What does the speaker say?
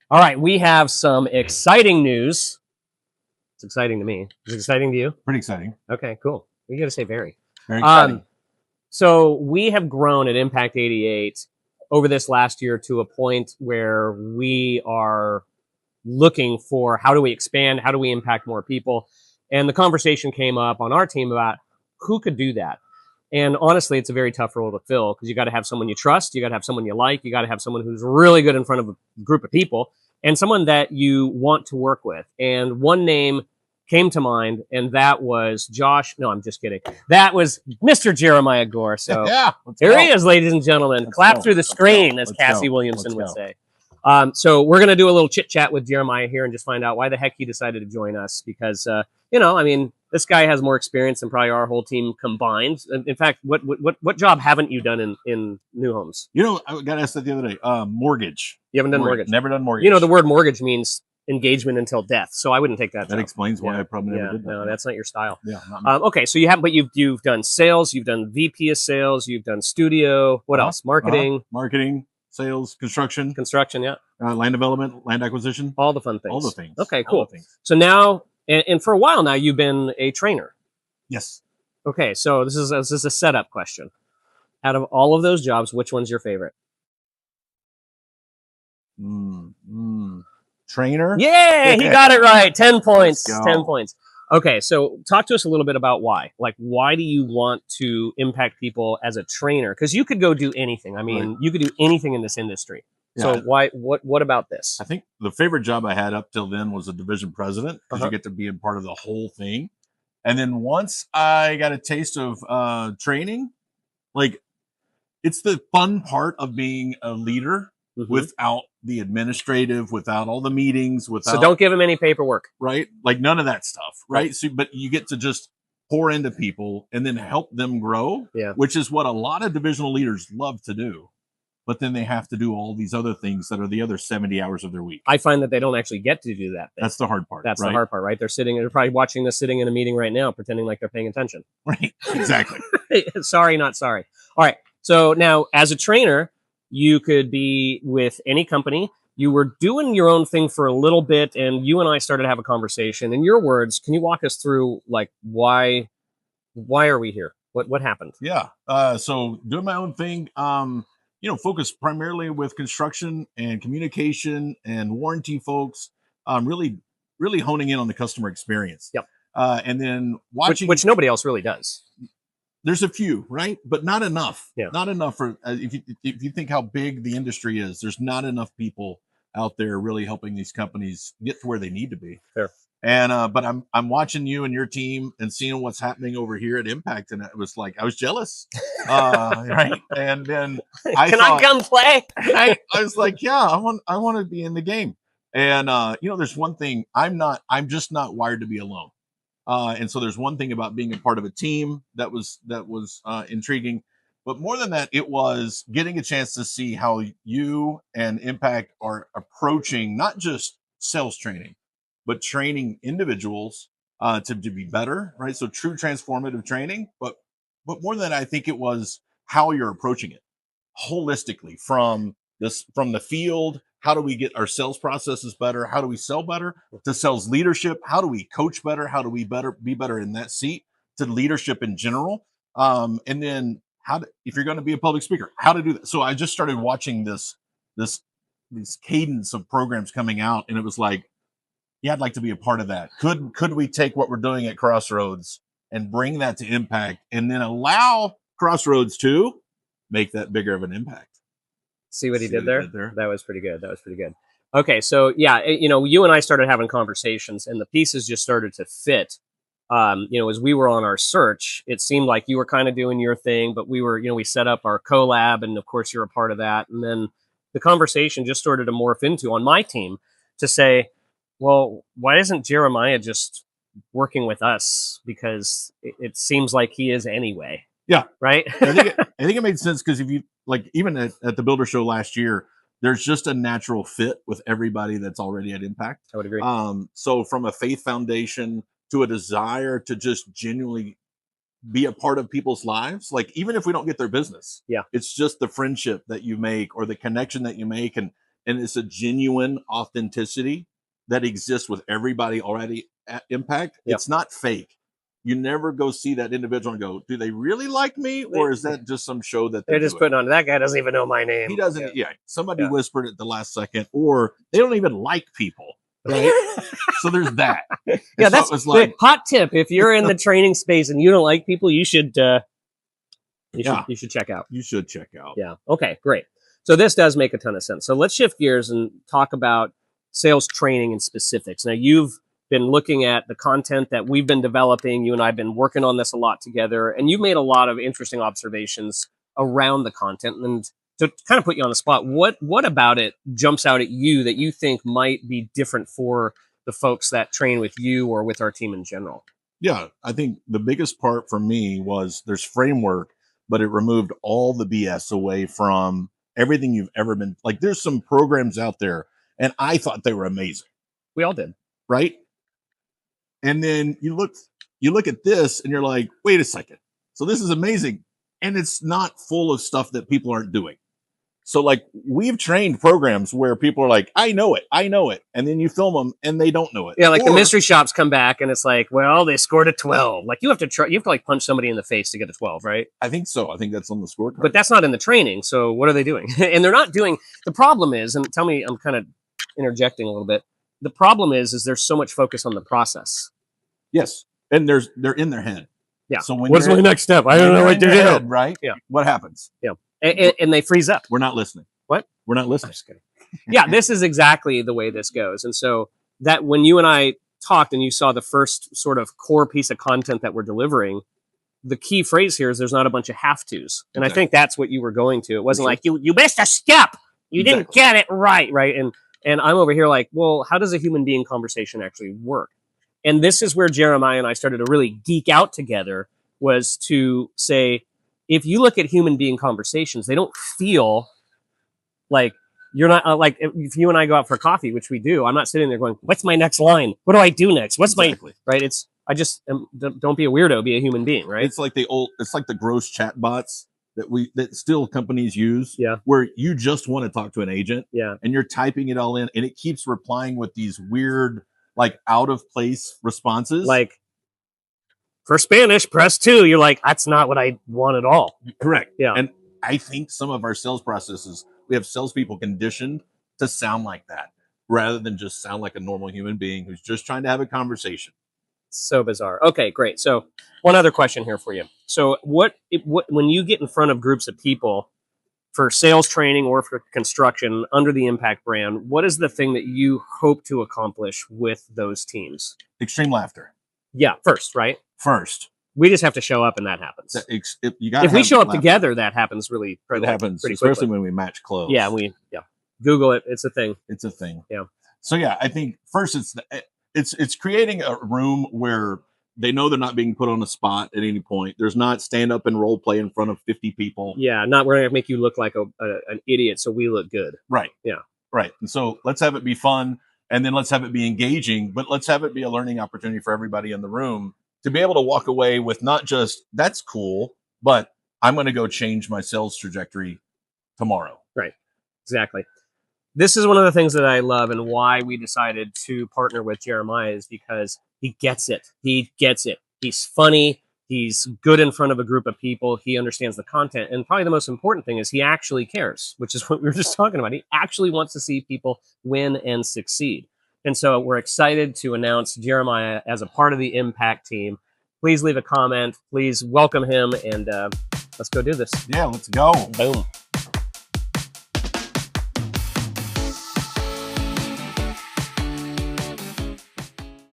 All right, we have some exciting news. It's exciting to me. Is it exciting to you? Pretty exciting. Okay, cool. You got to say very. Very exciting. So we have grown at Impact 88 over this last year to a point where we are looking for how do we expand, how do we impact more people, and the conversation came up on our team about who could do that. And honestly, it's a very tough role to fill because you got to have someone you trust, you got to have someone you like, you got to have someone who's really good in front of a group of people, and someone that you want to work with. And one name came to mind, and that was Josh. No, I'm just kidding. That was Mr. Jeremiah Gore. So Yeah, here he is, ladies and gentlemen. Let's Clap go. through the Let's screen, go. as Let's Cassie go. Williamson would Let's go. say. So we're going to do a little chit chat with Jeremiah here and just find out why the heck he decided to join us because, I mean, this guy has more experience than probably our whole team combined. In fact, what job haven't you done in new homes? You know, I got asked that the other day. Mortgage. You haven't done mortgage. Never done mortgage. You know, the word mortgage means engagement until death, so I wouldn't take that. That job. explains why I probably never did that. No, that's not your style. Yeah. Not okay, so you have, but you've done sales, you've done VP of sales, you've done studio. What else? Marketing, marketing, sales, construction, yeah. Land development, land acquisition, all the fun things. All the things. Okay, cool. So now, and for a while now, you've been a trainer. Yes. Okay, so this is a setup question. Out of all of those jobs, which one's your favorite? Trainer. Yeah, he got it right. 10 points. 10 points. Okay, so talk to us a little bit about why. Like, why do you want to impact people as a trainer? Because you could go do anything. I mean, you could do anything in this industry. Yeah. So why? What about this? I think the favorite job I had up till then was a division president because you get to be a part of the whole thing. And then once I got a taste of training, like it's the fun part of being a leader without the administrative, without all the meetings, without. So don't give him any paperwork, right? Like none of that stuff, right? So, but you get to just pour into people and then help them grow, which is what a lot of divisional leaders love to do. But then they have to do all these other things that are the other 70 hours of their week. I find that they don't actually get to do that thing. That's the hard part. That's the hard part, right? They're probably watching this sitting in a meeting right now, pretending like they're paying attention. Right, exactly. Sorry, not sorry. All right, so now as a trainer, you could be with any company. You were doing your own thing for a little bit, and you and I started to have a conversation. In your words, can you walk us through, like, why are we here? What happened? Yeah, so doing my own thing, focus primarily with construction and communication and warranty folks, really honing in on the customer experience. Yep. And then watching, which nobody else really does. There's a few, right? But not enough. Yeah. Not enough for if you think how big the industry is, there's not enough people out there really helping these companies get to where they need to be. Fair. And but I'm watching you and your team and seeing what's happening over here at Impact, and it was like I was jealous, right? And then I come play? I was like, yeah, I want to be in the game. And there's one thing I'm just not wired to be alone. And so there's one thing about being a part of a team that was intriguing, but more than that, it was getting a chance to see how you and Impact are approaching not just sales training, but training individuals to be better, right? So true transformative training, but more than that, I think it was how you're approaching it holistically from the field. How do we get our sales processes better? How do we sell better? To sales leadership, how do we coach better? How do we be better in that seat? To leadership in general, and then if you're going to be a public speaker, how to do that. So I just started watching this cadence of programs coming out, and it was like, yeah, I'd like to be a part of that. Could we take what we're doing at Crossroads and bring that to Impact, and then allow Crossroads to make that bigger of an impact? See what he did there? That was pretty good. Okay, so yeah, you and I started having conversations, and the pieces just started to fit. As we were on our search, it seemed like you were kind of doing your thing, but we set up our collab, and of course you're a part of that. And then the conversation just started to morph into, on my team, to say, well, why isn't Jeremiah just working with us? Because it seems like he is anyway. Yeah. Right. I think it made sense because if you even at the Builder Show last year, there's just a natural fit with everybody that's already at Impact. I would agree. So from a faith foundation to a desire to just genuinely be a part of people's lives, like even if we don't get their business, it's just the friendship that you make or the connection that you make, and and it's a genuine authenticity that exists with everybody already at Impact. Yep. It's not fake. You never go see that individual and go, do they really like me? Or is that just some show that they're just putting on? That guy doesn't even know my name. He doesn't. Yeah. Somebody whispered at the last second, or they don't even like people. Right. So there's that. Yeah, so that's like hot tip. If you're in the training space and you don't like people, you should check out. You should check out. Yeah. Okay, great. So this does make a ton of sense. So let's shift gears and talk about sales training and specifics. Now, you've been looking at the content that we've been developing. You and I have been working on this a lot together, and you've made a lot of interesting observations around the content. And to kind of put you on the spot, what about it jumps out at you that you think might be different for the folks that train with you or with our team in general? Yeah, I think the biggest part for me was there's framework, but it removed all the BS away from everything you've ever been. Like, there's some programs out there, and I thought they were amazing. We all did. Right? And then you look at this and you're like, wait a second. So this is amazing. And it's not full of stuff that people aren't doing. So like, we've trained programs where people are like, I know it. And then you film them and they don't know it. Yeah. Like the mystery shops come back and it's like, well, they scored a 12. Like you have to like punch somebody in the face to get a 12, right? I think so. I think that's on the scorecard. But that's not in the training. So what are they doing? And they're not doing, the problem is, and tell me, I'm kind of interjecting a little bit. The problem is there's so much focus on the process. Yes. And they're in their head. Yeah. So when what's my next step? I don't know what to do. Right? Yeah. What happens? Yeah. And they freeze up. We're not listening. What? We're not listening. I'm just kidding. Yeah, this is exactly the way this goes. And so that when you and I talked and you saw the first sort of core piece of content that we're delivering, the key phrase here is there's not a bunch of have-tos. And I think that's what you were going to. It wasn't like you missed a step. You didn't get it right. And I'm over here like, well, how does a human being conversation actually work? And this is where Jeremiah and I started to really geek out together, was to say, if you look at human being conversations, they don't feel like you're not like, if you and I go out for coffee, which we do, I'm not sitting there going, what's my next line? What do I do next? What's my, right? It's, don't be a weirdo, be a human being, right? It's like the gross chat bots that still companies use. Yeah. Where you just want to talk to an agent. Yeah. And you're typing it all in and it keeps replying with these weird, like out of place responses. Like, for Spanish, press 2. You're like, that's not what I want at all. Correct. Yeah. And I think some of our sales processes, we have salespeople conditioned to sound like that rather than just sound like a normal human being who's just trying to have a conversation. So bizarre. Okay, great. So one other question here for you. So what when you get in front of groups of people for sales training or for construction under the Impact brand, what is the thing that you hope to accomplish with those teams? Extreme laughter. Yeah, first, right? First. We just have to show up and that happens. If we show up together, that happens really it happens pretty especially quickly. when we match clothes. Yeah, Google it. It's a thing. It's a thing. Yeah. So yeah, I think first it's creating a room where they know they're not being put on the spot at any point. There's not stand up and role play in front of 50 people. Yeah, we're gonna make you look like an idiot so we look good. Right. Yeah. Right. And so let's have it be fun, and then let's have it be engaging, but let's have it be a learning opportunity for everybody in the room to be able to walk away with not just, that's cool, but I'm going to go change my sales trajectory tomorrow. Right. Exactly. This is one of the things that I love and why we decided to partner with Jeremiah, is because he gets it. He gets it. He's funny. He's good in front of a group of people. He understands the content. And probably the most important thing is he actually cares, which is what we were just talking about. He actually wants to see people win and succeed. And so we're excited to announce Jeremiah as a part of the Impact team. Please leave a comment. Please welcome him, and let's go do this. Yeah, let's go. Boom.